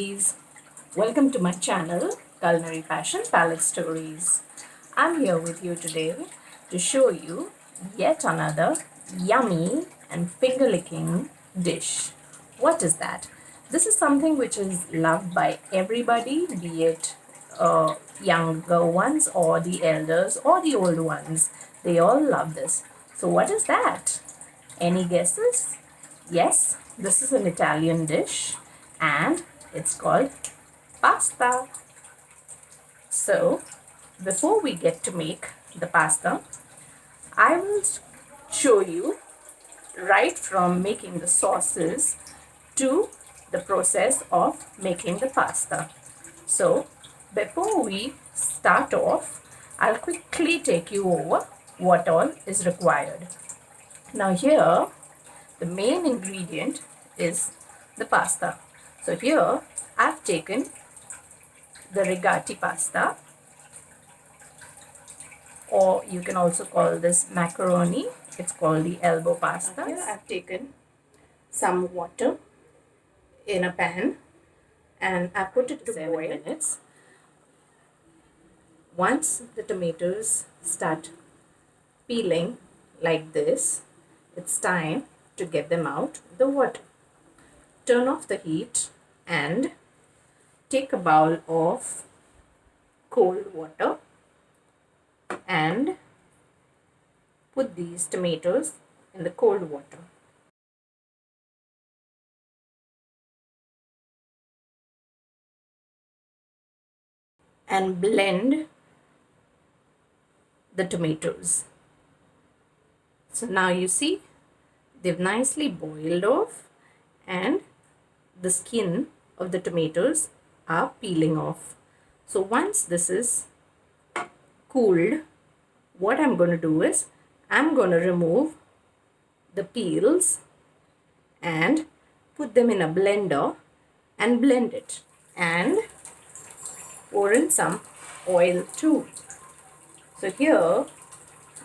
foodies, welcome to my channel Culinary Passion Palette Stories. I'm here with you today to show you yet another yummy and finger licking dish. What is that? This is something which is loved by everybody, be it younger ones or the elders or the old ones. They all love this. So what is that? Any guesses? Yes, this is an Italian dish and it's called pasta. So, before we get to make the pasta, I will show you right from making the sauces to the process of making the pasta. So, before we start off, I'll quickly take you over what all is required. Now here, the main ingredient is the pasta. So here I've taken the rigatoni pasta, or you can also call this macaroni. It's called the elbow pasta. Here I've taken some water in a pan and I put it to boil 7 minutes. Once the tomatoes start peeling like this, it's time to get them out the water. Turn off the heat and take a bowl of cold water and put these tomatoes in the cold water. And blend the tomatoes. So now you see they've nicely boiled off and the skin of the tomatoes are peeling off. So once this is cooled, what I'm going to do is I'm going to remove the peels and put them in a blender and blend it and pour in some oil too. So here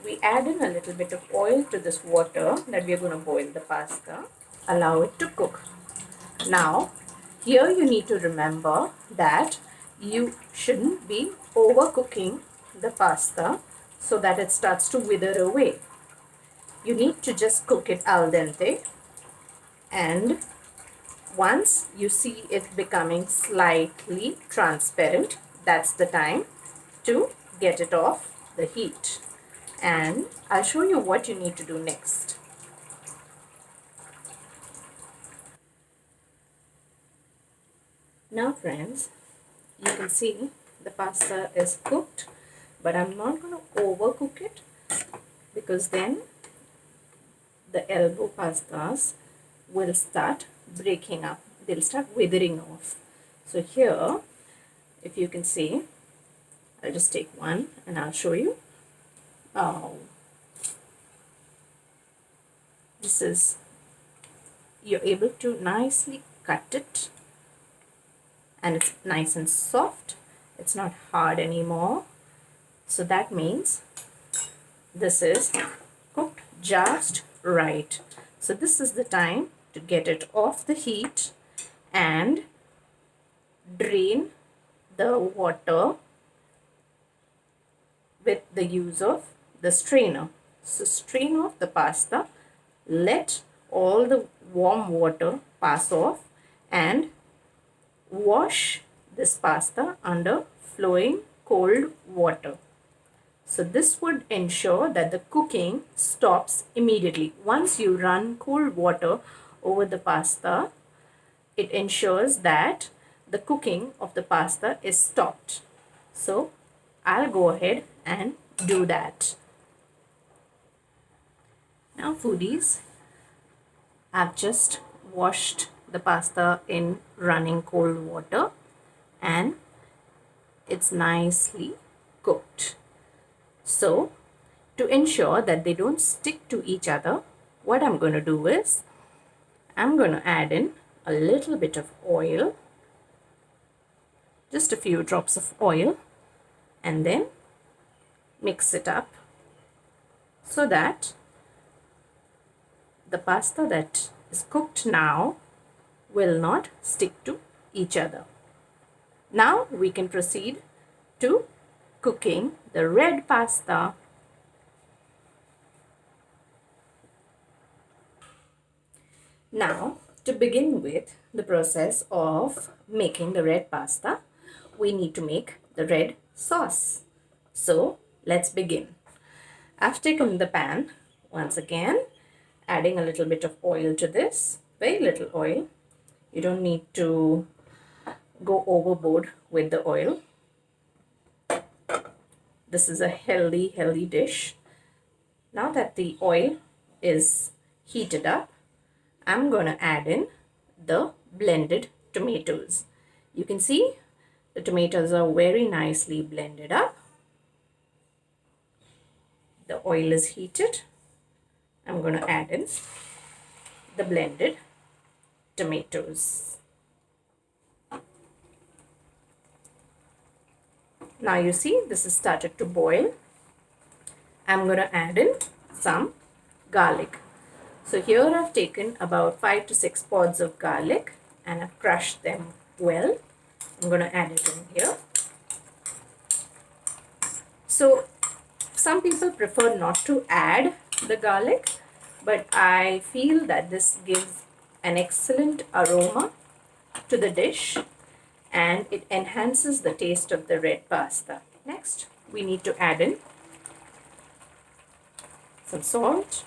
we add in a little bit of oil to this water that we are going to boil the pasta. Allow it to cook. Now, here you need to remember that you shouldn't be overcooking the pasta so that it starts to wither away. You need to just cook it al dente, and once you see it becoming slightly transparent, that's the time to get it off the heat. And I'll show you what you need to do next. Now friends, you can see the pasta is cooked, but I'm not going to overcook it because then the elbow pastas will start breaking up. They'll start withering off. So here, if you can see, I'll just take one and I'll show you. This is, you're able to nicely cut it and it's nice and soft. It's not hard anymore. So that means this is cooked just right. So this is the time to get it off the heat and drain the water with the use of the strainer. So strain off the pasta, let all the warm water pass off and wash this pasta under flowing cold water. So this would ensure that the cooking stops immediately. Once you run cold water over the pasta, it ensures that the cooking of the pasta is stopped. So I'll go ahead and do that. Now foodies, I've just washed the pasta in running cold water and it's nicely cooked. So to ensure that they don't stick to each other, what I'm going to do is I'm going to add in a little bit of oil, just a few drops of oil, and then mix it up so that the pasta that is cooked now will not stick to each other. Now we can proceed to cooking the red pasta. Now, to begin with the process of making the red pasta, we need to make the red sauce. So, let's begin. I've taken the pan once again, adding a little bit of oil to this, very little oil. You don't need to go overboard with the oil. This is a healthy dish. Now that the oil is heated up, I'm going to add in the blended tomatoes. You can see the tomatoes are very nicely blended up. The oil is heated. I'm going to add in the blended tomatoes. Now you see this has started to boil. I'm going to add in some garlic. So here I've taken about 5 to 6 pods of garlic and I've crushed them well. I'm going to add it in here. So some people prefer not to add the garlic, but I feel that this gives an excellent aroma to the dish and it enhances the taste of the red pasta. Next, we need to add in some salt,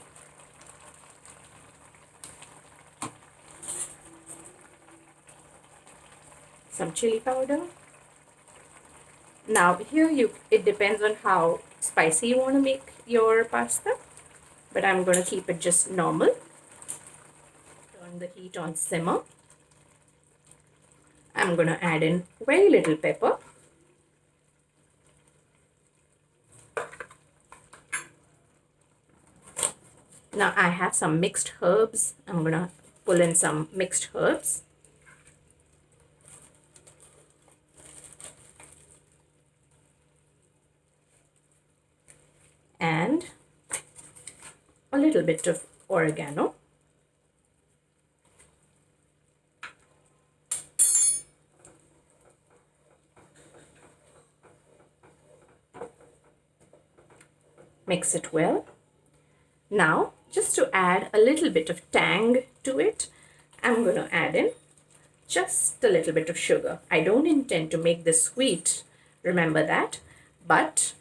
some chili powder. Now here it depends on how spicy you want to make your pasta, but I'm going to keep it just normal. Turn the heat on simmer. I'm going to add in very little pepper. Now I have some mixed herbs. I'm going to pull in some mixed herbs. And a little bit of oregano. Mix it well. Now, just to add a little bit of tang to it, I'm going to add in just a little bit of sugar. I don't intend to make this sweet, remember that, but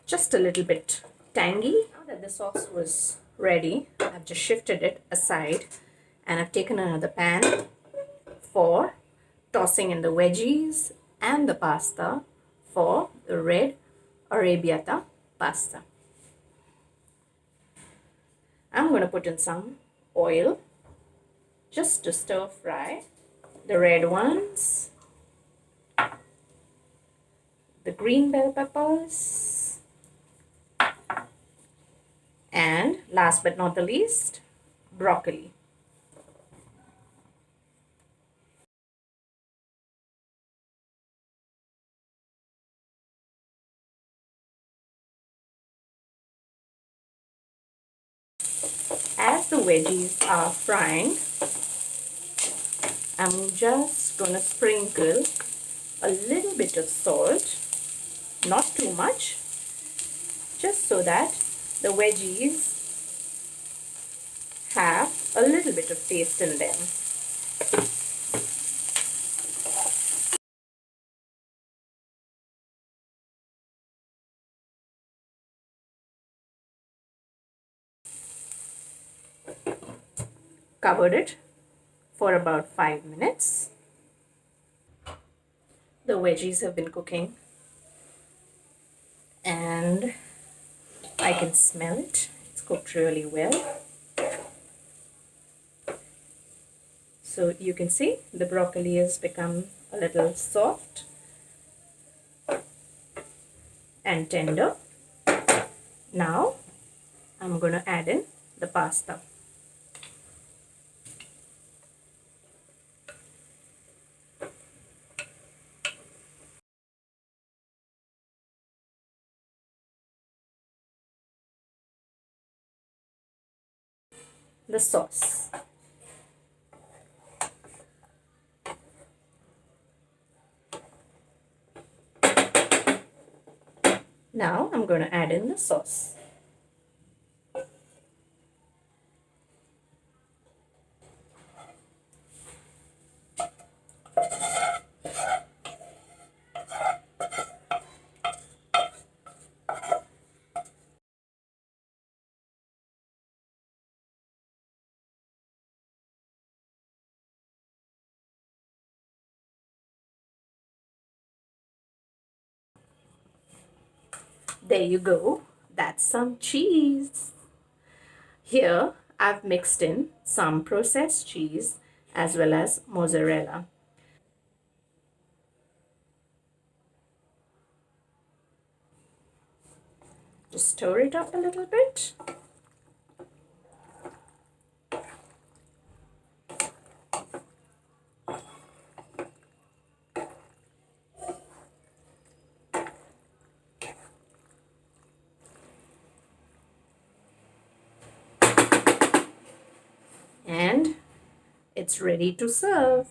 just a little bit tangy. Now that the sauce was ready, I've just shifted it aside and I've taken another pan for tossing in the veggies and the pasta for the red Arrabiata pasta. I'm going to put in some oil just to stir fry the red ones, the green bell peppers, and last but not the least, broccoli. As the veggies are frying, I'm just going to sprinkle a little bit of salt, not too much, just so that the veggies have a little bit of taste in them. Covered it for about 5 minutes. The veggies have been cooking and I can smell it. It's cooked really well. So you can see the broccoli has become a little soft and tender. Now I'm going to add in the pasta. The sauce. Now I'm going to add in the sauce. There you go. That's some cheese. Here I've mixed in some processed cheese as well as mozzarella. Just stir it up a little bit. And it's ready to serve.